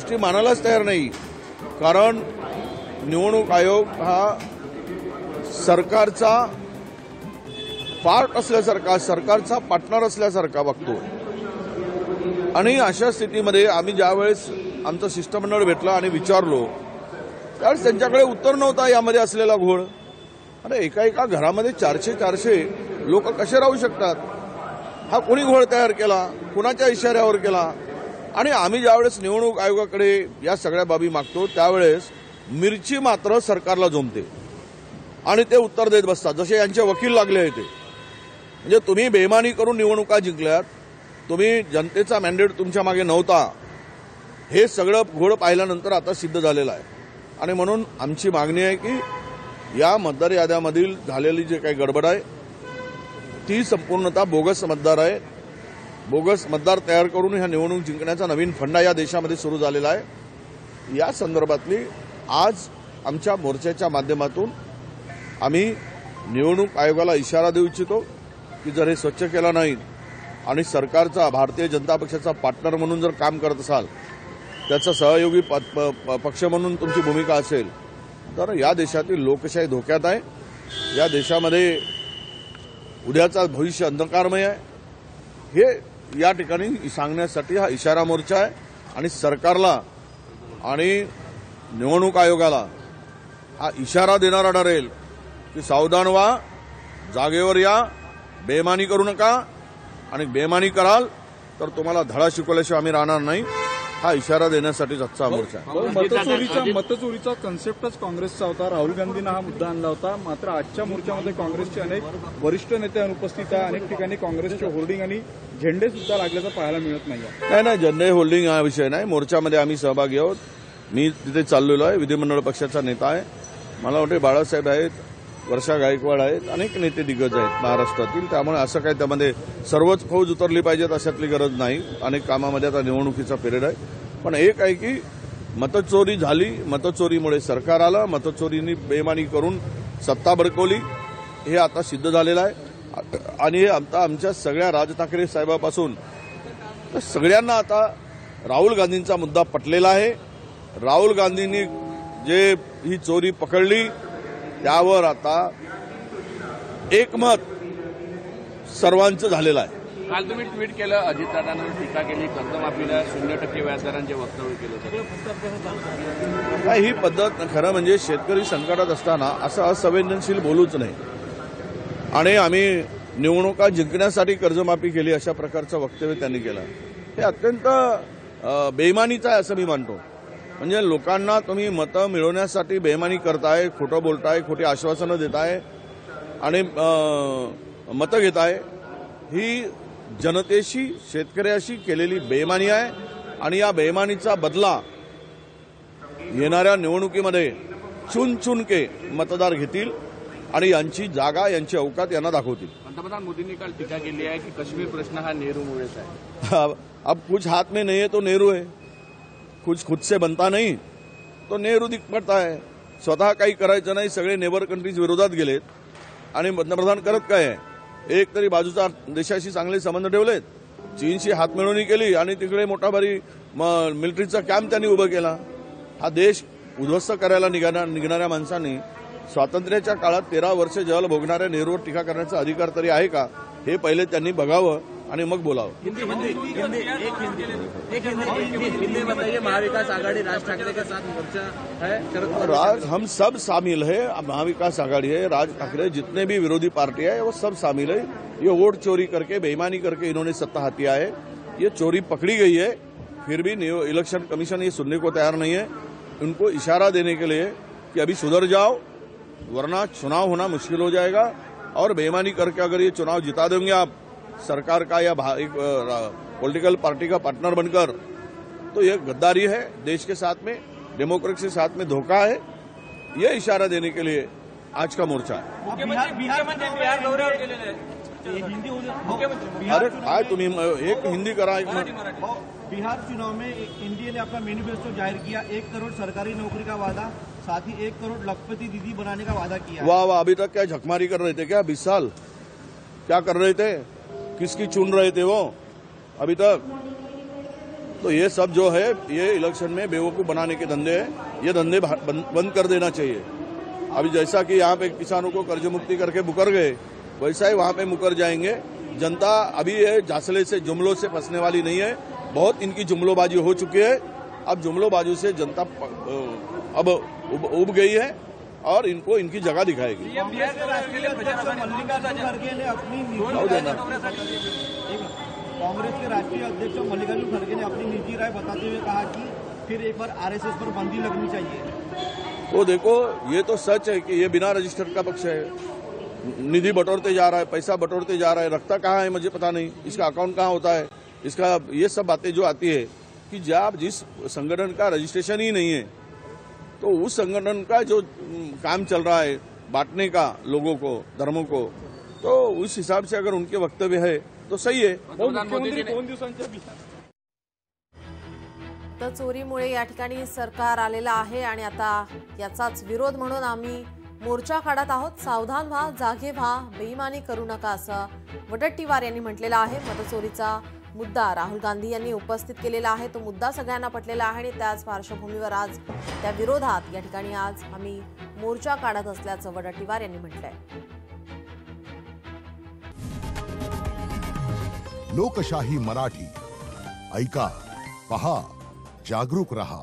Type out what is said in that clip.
गोष्टी मानायलाच तयार नाही। कारण निवडणूक आयोग हा सरकारचा पार्ट असल्यासारखा, सरकारचा पार्टनर असल्यासारखा वागतो। आणि अशा स्थितीमध्ये आम्ही ज्यावेळेस आमचं शिष्टमंडळ भेटलं आणि विचारलो त्यावेळेस त्यांच्याकडे उत्तर नव्हता यामध्ये असलेला घोळ। अरे एका घरामध्ये 400 लोक कसे राहू शकतात? हा कोणी घोळ तयार केला? कुणाच्या इशाऱ्यावर केला? आणि आम्ही ज्यावेळेस निवडणूक आयोगाकडे या सगळ्या बाबी मागतो त्यावेळेस मिरची मात्र सरकारला जमते आणि ते उत्तर देत बसतात, जसे यांचे वकील लागले आहेत ते। म्हणजे तुम्ही बेईमानी करून निवडणुका जिंकल्यात, तुम्ही जनतेचा मॅन्डेट तुमच्या मागे नव्हता, हे सगळं घोळ पाहिल्यानंतर आता सिद्ध झालेलं आहे। आणि म्हणून आमची मागणी आहे की या मतदार याद्यामधील झालेली जे काही गडबड आहे ती संपूर्णतः बोगस मतदार आहे। बोगस मतदार तयार करून ह्या निवडणूक जिंकण्याचा नवीन फंडा या देशामध्ये सुरू झालेला आहे। या संदर्भातली आज आमच्या मोर्चाच्या माध्यमातून आम्ही निवडणूक आयोगाला इशारा देऊ इच्छितो की जर हे स्वच्छ केलं नाही आणि सरकारचा भारतीय जनता पक्षाचा पार्टनर म्हणून जर काम करत असाल, त्याचा सहयोगी पक्ष म्हणून तुमची भूमिका असेल तर या देशातील लोकशाही धोक्यात आहे। या देशामध्ये उद्याचा भविष्य अंधकारमय आहे। हे या ठिकाणी सांगण्यासाठी हा इशारा मोर्चा आहे आणि सरकारला आणि निवडणूक आयोगाला हा इशारा देणारा ठरेल की सावधान व्हा, जागेवर या, बेईमानी करू नका आणि बेईमानी कराल तर तुम्हाला धडा शिकवल्याशिवाय आम्ही राहणार नाही। हा इशारा देण्यासाठी आजचा मोर्चा आहे। मतचोरीचा कन्सेप्टच काँग्रेसचा होता, राहुल गांधींना हा मुद्दा आणला होता। मात्र आजच्या मोर्चामध्ये काँग्रेसचे अनेक वरिष्ठ नेते अनुपस्थित आहे। अनेक ठिकाणी काँग्रेसचे होर्डिंग आणि झेंडे सुद्धा लागल्याचं पाहायला मिळत नाही। नाही, झेंडे होल्डिंग हा विषय नाही। मोर्चामध्ये आम्ही सहभागी आहोत। मी तिथे चाललेलो आहे, विधिमंडळ पक्षाचा नेता आहे। मला वाटते बाळासाहेब आहेत, वर्षा गायकवाड आहेत, अनेक नेते दिग्गज आहेत महाराष्ट्रातील। त्यामुळे असं काही त्यामध्ये सर्वच फौज उतरली पाहिजेत अशातली गरज नाही। अनेक कामामध्ये आता निवडणुकीचा पिरियड आहे। पण एक आहे की मतचोरी झाली, मतचोरीमुळे सरकार आलं, मतचोरीने बेईमानी करून सत्ता बळकवली, हे आता सिद्ध झालेलं आहे। आणि हे आता आमच्या सगळ्या राज ठाकरे साहेबापासून तर सगळ्यांना आता राहुल गांधींचा मुद्दा पटलेला आहे। राहुल गांधींनी जे ही चोरी पकडली त्यावर आता एकमत सर्वांचं झालेलं आहे। काल तुम्ही ट्विट केलं, अजितदादांवर टीका केली, कर्जमाफीला 0% व्याजदरांचे वक्तव्य केलं। ही पद्धत खरं म्हणजे शेतकरी संकटात असताना असं असंवेदनशील बोलूच नाही। आणि आम्ही निवडणुका जिंकण्यासाठी कर्जमाफी केली अशा प्रकारचं वक्तव्य त्यांनी केलं, हे अत्यंत बेईमानीचं आहे असं मी मानतो। म्हणजे लोकांना तुम्ही मतं मिळवण्यासाठी बेईमानी करताय, खोटं बोलताय, खोटी आश्वासनं देताय आणि मतं घेताय, ही जनतेशी शेतकऱ्याशी केलेली बेईमानी आहे। आणि या बेईमानीचा बदला येणाऱ्या निवडणुकीमध्ये चुन के मतदार घेतील आणि यांची जागा, यांची अवकात यांना दाखवतील। पंतप्रधान मोदींनी काल टीका केली आहे की काश्मीर प्रश्न हा नेहरूमुळेच आहे। अब कुछ हाथ में नहीं है तो नेहरू है, कुछ खुद से बनता नहीं तो नेहरू दिख पडता है। स्वतः काही करायचं नाही, सगळे नेबर कंट्रीज विरोधात गेलेत आणि पंतप्रधान करत काय आहे? एक तरी बाजूच्या देशाशी चांगले संबंध ठेवलेत, चीनशी हातमिळवणी केली आणि तिकडे मोठा भारी मिलिटरीचा कॅम्प त्यांनी उभं केला। हा देश उद्ध्वस्त करायला निघणाऱ्या माणसांनी स्वातंत्र्याच्या काळात 13 वर्ष जल भोगणाऱ्या नेहरूवर टीका करण्याचा अधिकार तरी आहे का, हे पहिले त्यांनी बघावं आणि मग बोलावं। महाविकास आघाड़ी राज ठाकरे के साथ मोर्चा है, राज हम सब शामिल है, महाविकास आघाड़ी है, राज ठाकरे जितने भी विरोधी पार्टी है वो सब शामिल है। ये वोट चोरी करके, बेईमानी करके इन्होंने सत्ता हथिया है। ये चोरी पकड़ी गई है, फिर भी इलेक्शन कमीशन ये सुनने को तैयार नहीं है। उनको इशारा देने के लिए कि अभी सुधर जाओ वरना चुनाव होना मुश्किल हो जाएगा, और बेईमानी करके अगर ये चुनाव जिता देंगे आप सरकार का या एक पॉलिटिकल पार्टी का पार्टनर बनकर, तो ये गद्दारी है, देश के साथ में, डेमोक्रेसी के साथ में धोखा है। ये इशारा देने के लिए आज का मोर्चा है। अरे काय तुम्ही एक हिंदी करा, एक बिहार चुनाव में एनडीए ने अपना मैनिफेस्टो जाहिर किया, 1 करोड़ सरकारी नौकरी का वादा, साथ ही 1 करोड़ लखपति दीदी बनाने का वादा किया। वाह वाह, अभी तक क्या झकमारी कर रहे थे क्या? 20 साल क्या कर रहे थे? किसकी चुन रहे थे वो अभी तक? तो ये सब जो है ये इलेक्शन में बेवकूफ़ बनाने के धंधे हैं, ये धंधे बंद कर देना चाहिए। अभी जैसा कि यहाँ पे किसानों को कर्ज मुक्ति करके मुकर गए, वैसा ही वहाँ पे मुकर जाएंगे। जनता अभी ये झांसले से जुमलों से फंसने वाली नहीं है, बहुत इनकी जुमलोबाजी हो चुकी है। अब जुमलोबाजी से जनता अब उब गई है और इनको इनकी जगह दिखाएगी। कांग्रेस के राष्ट्रीय अध्यक्ष मल्लिकार्जुन खड़गे ने अपनी निजी राय बताते हुए कहा कि फिर एक बार आरएसएस पर बंदी लगनी चाहिए। तो देखो, ये तो सच है कि ये बिना रजिस्टर का पक्ष है। निधि बटोरते जा रहा है, पैसा बटोरते जा रहा है, रखता कहाँ है मुझे पता नहीं, इसका अकाउंट कहाँ होता है, इसका ये सब बातें जो आती है कि जब जिस संगठन का रजिस्ट्रेशन ही नहीं है तो उस संगठन का जो काम चल रहा है बांटने का लोगों को, धर्मों को, तो उस हिसाब से अगर उनके वक्तव्य है तो सही है। मुख्यमंत्री 2 दिवसांच्या तर चोरीमुळे या ठिकाणी सरकार आलेलं आहे आणि आता याचाच विरोध म्हणून आम्ही मोर्चा काढत आहोत। सावधान व्हा, जागे व्हा, बेईमानी करू नका असं वडट्टीवार यांनी म्हटलेलं आहे। मतचोरीचा मुद्दा राहुल गांधी यांनी उपस्थित केलेला आहे, तो मुद्दा सगळ्यांना पटलेला आहे आणि त्याच पार्श्वभूमीवर आज त्या विरोधात या ठिकाणी आज आम्ही मोर्चा काढत असल्याचं वडट्टीवार यांनी म्हटलंय। लोकशाही मराठी ऐका, पहा, जागरूक रहा।